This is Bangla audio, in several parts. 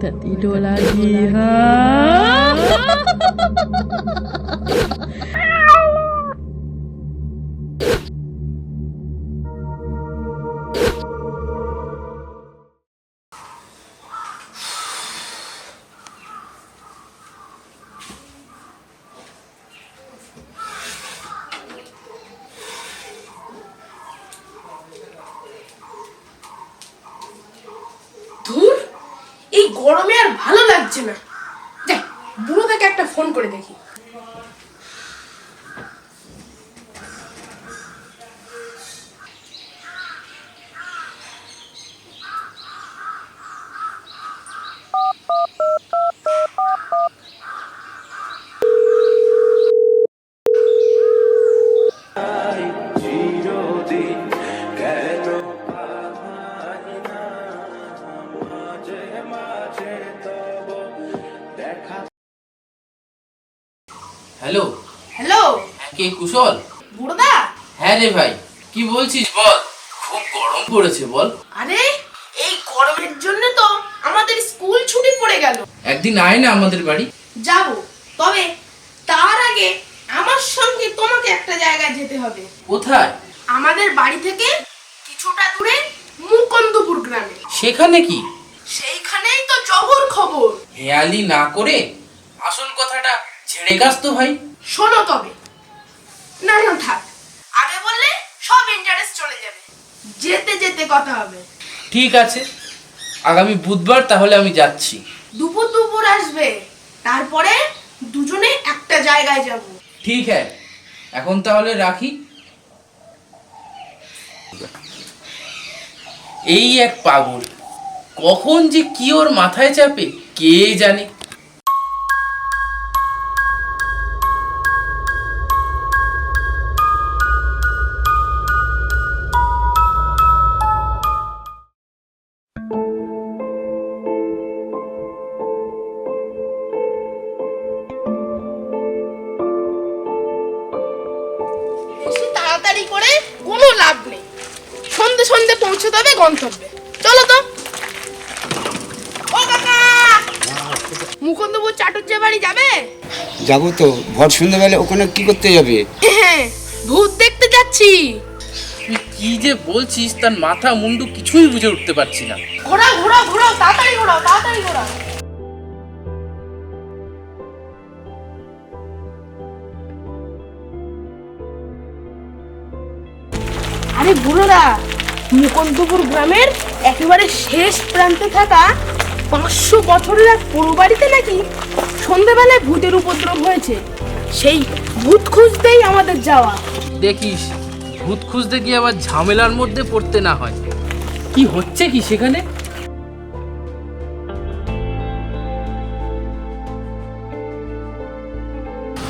kita tidur lagi, ha? ধুর, এই গরমে আর ভালো লাগছে না। যাই, বুড়োটাকে একটা ফোন করে দেখি। হ্যালো হ্যালো, কে কুশল? বুড়োদা। হ্যাঁ রে ভাই, কি বলছিস বল। খুব গরম পড়েছে বল। আরে এই গরমের জন্য তো আমাদের স্কুল ছুটি পড়ে গেল। একদিন আয় না আমাদের বাড়ি। যাব, তবে তার আগে আমার সঙ্গে তোমাকে একটা জায়গায় যেতে হবে। কোথায়? আমাদের বাড়ি থেকে কিছুটা দূরে মুকুন্দপুর গ্রামে। সেখানে কি? সেইখানেই তো জবর খবর। হেয়ালি না করে আসল কথাটা ছেড়ে গাছ তো ভাই। শোনো তবে। না না থাক, আগে বললে সব ইন্টারেস্ট চলে যাবে। যেতে যেতে কথা হবে। ঠিক আছে, আগামী বুধবার তাহলে আমি যাচ্ছি। দুপুর দুপুর আসবে, তারপরে দুজনে একটা জায়গায় যাব। ঠিক হ্যাঁ, এখন তাহলে রাখি। এই এক পাগল, কখন যে কি ওর মাথায় চাপে কে জানে। বেশি তাড়াতাড়ি করে কোনো লাভ নেই। সন্ধে সন্ধে পৌঁছতে হবে গন্তব্যে। চলো তো। ও কাকা, মুকুন্দপুর চাটুর্যে বাড়ি যাবে? যাবো তো, ভর সন্ধ্যাবেলা ওখানে কি করতে যাবে? ভূত দেখতে যাচ্ছি। তুই কি যে বলছিস তার মাথা মুন্ডু কিছুই বুঝে উঠতে পারছি না। ঘোরাও ঘোরাও ঘোরাও, তাড়াতাড়ি ঘোরাও, তাড়াতাড়ি ঘোরাও। আরে বুড়োরা, মুকুন্দপুর গ্রামের একেবারে শেষ প্রান্তে থাকা 500 বছরের এক পুরো বাড়িতে নাকি সন্ধ্যাবেলায় ভূতের উপদ্রব হয়েছে। সেই ভূত খুঁজতেই আমাদের যাওয়া। দেখিস ভূত খুঁজতে গিয়ে আবার ঝামেলার মধ্যে পড়তে না হয়। কি হচ্ছে কি সেখানে?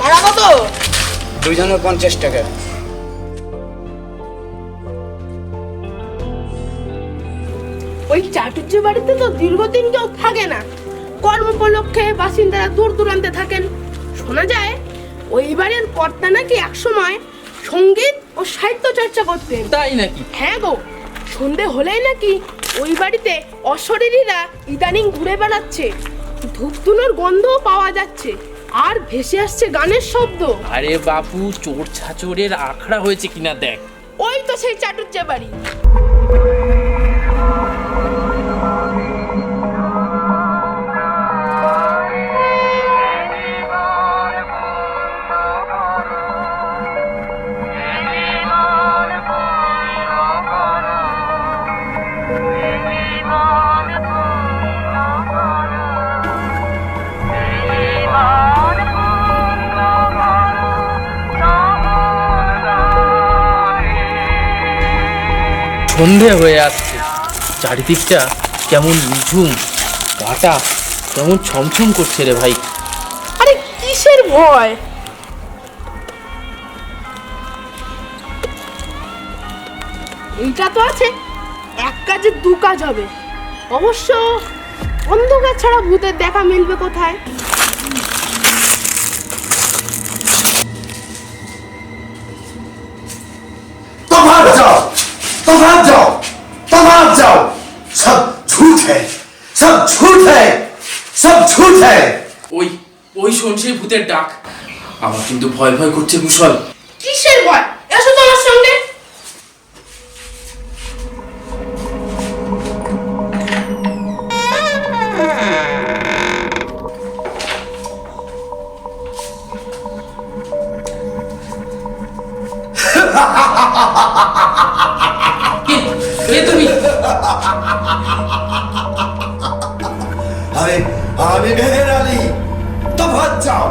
ভাড়া কত? 250 টাকা। ওই চাটুর্য বাড়িতে তো দীর্ঘদিন কেউ থাকে না। কর্মোপলক্ষে বাসিন্দারা দূর দূরান্তে থাকেন। শোনা যায় ওই বাড়ির কর্তা নাকি একসময় সঙ্গীত ও সাহিত্য চর্চা করতেন। তাই নাকি? হ্যাঁ গো, সন্ধে হলেই নাকি ওই বাড়িতে অশরীরীরা ইদানিং ঘুরে বেড়াচ্ছে। ধূপধুনোর গন্ধও পাওয়া যাচ্ছে, আর ভেসে আসছে গানের শব্দ। আরে বাপু, চোর ছাচোরের আখড়া হয়েছে কিনা দেখ। ওই তো সেই চাটুর্য বাড়ি। সন্ধে হয়ে আসছে, চারিদিকটা কেমন নিঝুম, গাটা কেমন ছমছম করছে রে ভাই। আরে কিসের ভয়? এইটা তো আছে, এক কাজে দু কাজ হবে। অবশ্য অন্ধকার ছাড়া ভূতের দেখা মিলবে কোথায়? तो भाग जाओ, तो भाग जाओ, तो भाग जाओ। सब झूठ है, सब झूठ है। है ওই ওই শোন সেই ভূতের ডাক। আমার কিন্তু ভয় ভয় করছে কুশল। কিসের ভয়? এসো তো আমার সঙ্গে। কে তুমি? আমি মেহের আলী। তো ভাগ যাও,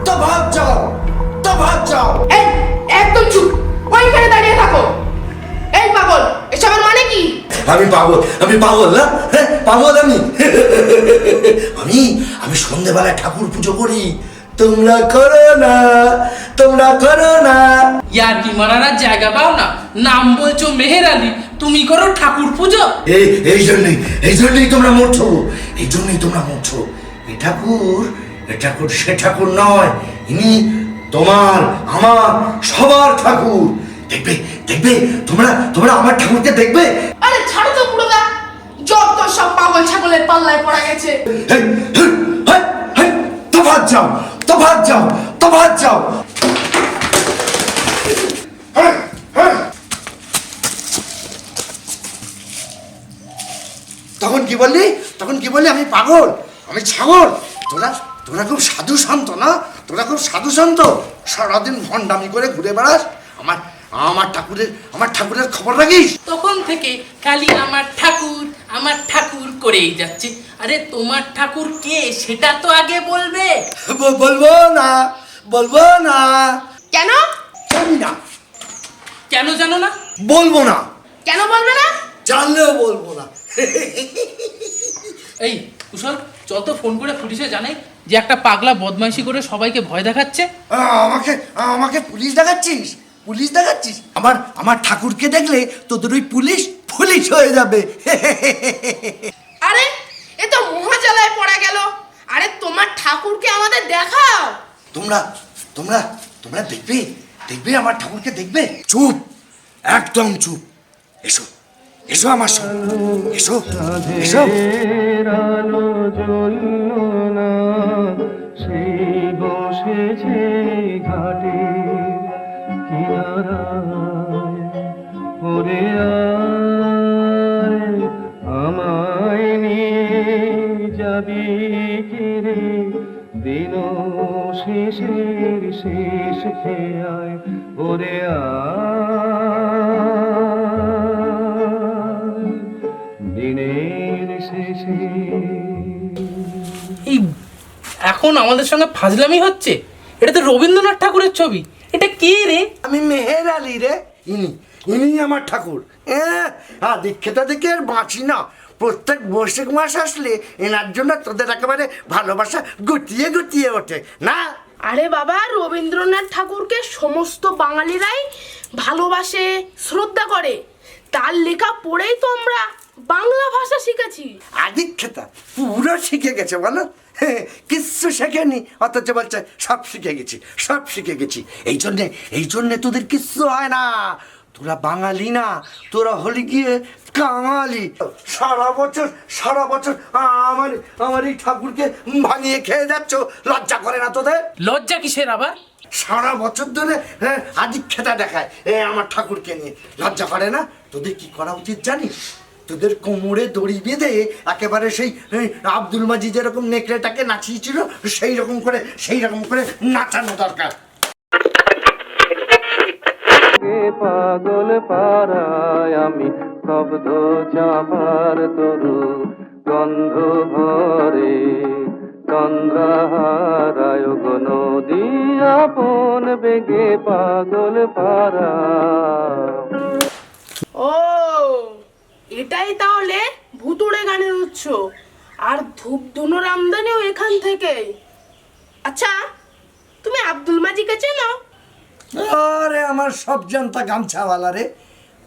তো ভাগ যাও, তো ভাগ যাও। এই একদম চুপ, ওইখানে দাঁড়িয়ে থাকো। এই পাগল, এসবের মানে কি? আমি পাগল না? হ্যাঁ, পাগল আমি। আমি সন্ধ্যেবেলায় ঠাকুর পুজো করি, তোমরা করো না। ইয়ার কি মারার আর জায়গা পাও না? নাম বলছো মেহের আলী, তুমি করো ঠাকুর পুজো। এই জন্যই তোমরা মরছো, এ ঠাকুর সে ঠাকুর নয়, ইনি তোমার আমার সবার ঠাকুর। দেখবে তোমরা আমার ঠাকুরকে দেখবে। আরে ছাড়ো তো বুড়োদা, যত সব পাগল ছাগলের পাল্লায় পড়া গেছে। তো ভাগ যাও। তখন কি বললি আমি পাগল, আমি ছাগল? তোরা খুব সাধু সন্ত না? সারাদিন ভণ্ডামি করে ঘুরে বেড়াস, আমার ঠাকুরের খবর রাখিস। তখন থেকে খালি আমার ঠাকুর করেই যাচ্ছে। আরে তোমার ঠাকুর কে সেটা তো আগে বলবে। বলবো না। কেন? জানি না। কেন জানো না? বলবো না। কেন বলবে না? জানলেও বলবো না। এই কুশল, চল তো ফোন করে পুলিশে জানাই যে একটা পাগলা বদমাইশি করে সবাইকে ভয় দেখাচ্ছে। আমাকে পুলিশ দেখাচ্ছিস? আমার ঠাকুরকে দেখলে তোদের ওই পুলিশ হয়ে যাবে। আরে এ তো মহাজালায় পড়া গেল। আরে তোমার ঠাকুরকে আমাদের দেখাও। তোমরা দেখবে আমার ঠাকুরকে দেখবে। চুপ, একদম চুপ। এসো আমার সঙ্গে, এসো। আলো জ্বলল না, সেই বসেছে ঘাটে কিনারায়। ওরে আয়, আমায় নিয়ে যাবি কিরে, দিন শেষের শেষ খেয়ায়। ওরে দিনের শেষে। এই এখন আমাদের সঙ্গে ফাজলামি হচ্ছে? এটা তো রবীন্দ্রনাথ ঠাকুরের ছবি। এটা কে রে? আমি মেহের আলী রে। ইনি আমার ঠাকুর। দীক্ষিতা দেখে আর বাঁচি না। প্রত্যেক বৈশাখ মাস আসলে এনার জন্য তোদের একেবারে ভালোবাসা গুটিয়ে ওঠে না। আরে বাবা, রবীন্দ্রনাথ ঠাকুরকে সমস্ত বাঙালিরাই ভালোবাসে, শ্রদ্ধা করে। তার লেখা পড়েই তো আমরা বাংলা ভাষা শিখেছি। দীক্ষিতা পুরো শিখে গেছে বলো। কিচ্ছু শেখেনি, অথচ বলছে সব শিখে গেছি। এই জন্যে তোদের কিচ্ছু হয় না। তোরা বাঙালি না, তোরা হলি গিয়ে কাঙালি। সারা বছর আমার এই ঠাকুরকে ভাঙিয়ে খেয়ে যাচ্ছ, লজ্জা করে না তোদের? লজ্জা কিসের আবার? সারা বছর ধরে আদিক্ষেতা দেখায় আমার ঠাকুরকে নিয়ে, লজ্জা করে না? তোদের কি করা উচিত জানিস? তোদের কোমরে দড়ি বেঁধে একেবারে সেই আব্দুল মাজিদ যেরকম নেকড়েটাকে নাচিয়েছিল সেই রকম করে নাচানো দরকার। পাগল পাড়ায় আমি শব্দ চাপার তরু, গন্ধ ভরে চন্দ্রহারায় নদী আপন বেগে পাগল পাড়া। ও, এটাই তাহলে ভুতুড়ে গানের উৎস। আর ধূপ ধুনোর আমদানিও এখান থেকে। আচ্ছা, তুমি আব্দুল মাজিদকে চেনো? আরে আমার সব জানতা গামছাওয়ালা রে।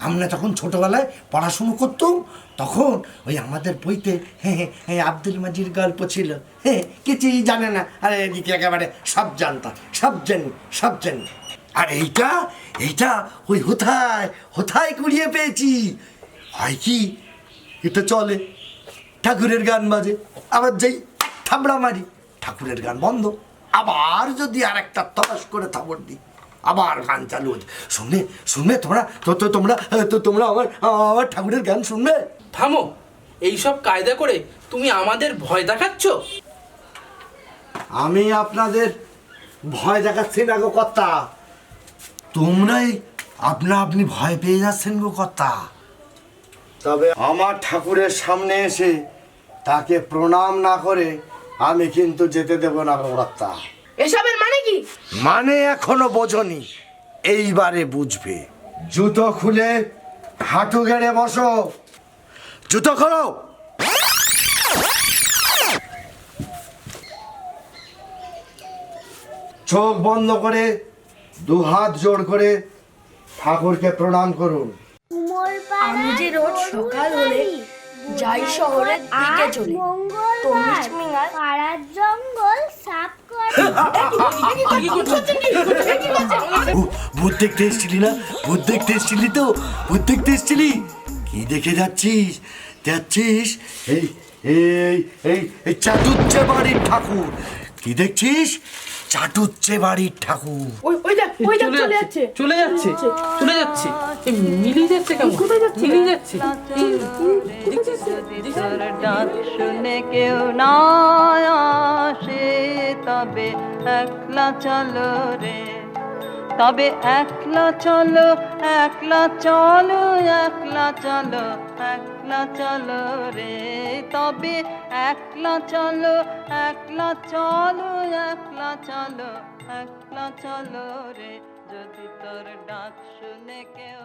আমরা তখন ছোটবেলায় পড়াশুনো করতাম, তখন ওই আমাদের বইতে আব্দুল মাজির গল্প ছিল। কিছুই জানে না, আরে এদিকে একেবারে সব জানি। আর এইটা ওই হোথায় কুড়িয়ে পেয়েছি। হয় কি, এটা চলে, ঠাকুরের গান বাজে, আবার যাই থাবড়া মারি। ঠাকুরের গান বন্ধ। আবার যদি আর একটা তলাশ করে থাপড় দিই, আবার গান চালু হচ্ছে। শুনবে শুনবে তোমরা তোমরা আমার ঠাকুরের গান শুনবে? থামো, এইসব কায়দা করে তুমি আমাদের ভয় দেখাচ্ছ। আমি আপনাদের ভয় দেখাচ্ছি না গো কর্তা, তোমরাই আপনি ভয় পেয়ে যাচ্ছেন গো কর্তা। তবে আমার ঠাকুরের সামনে এসে তাকে প্রণাম না করে আমি কিন্তু যেতে দেব না গো কর্তা। এসবের মানে কি? মানে এখনো বোঝনি, এইবারে বুঝবে। জুতো খুলে হাঁটু গেড়ে বসো, জুতো খোলো। চোখ বন্ধ করে দু হাত জোড় করে ঠাকুরকে প্রণাম করুন। আমি যে রোজ সকাল হলে যাই শহরের দিকে চলে, তো মিসমিঙার পাড়ার জঙ্গল সাফ করে। ভূত দেখতে এসেছিলি না? ভূত দেখতে এসেছিলি তো? ভূত দেখতে এসেছিলি? কি দেখে যাচ্ছিস? এই এই এই এই চাটুজ্জে বাড়ির ঠাকুর। কি দেখছিস? চাটুজ্জে বাড়ির ঠাকুর। ওই দেখ চলে যাচ্ছে। চলে যাচ্ছে এই মিলিয়ে যাচ্ছে, কেমন মিলিয়ে যাচ্ছে। তোর ডাক শুনে কেউ না আসে, তবে একলা চলো রে, তবে একলা চলো, একলা চলো, একলা চলো, একলা চলো রে, তবে একলা চলো, একলা চলো, একলা চলো, একলা চলো রে, যদি তোর ডাক শুনে কেউ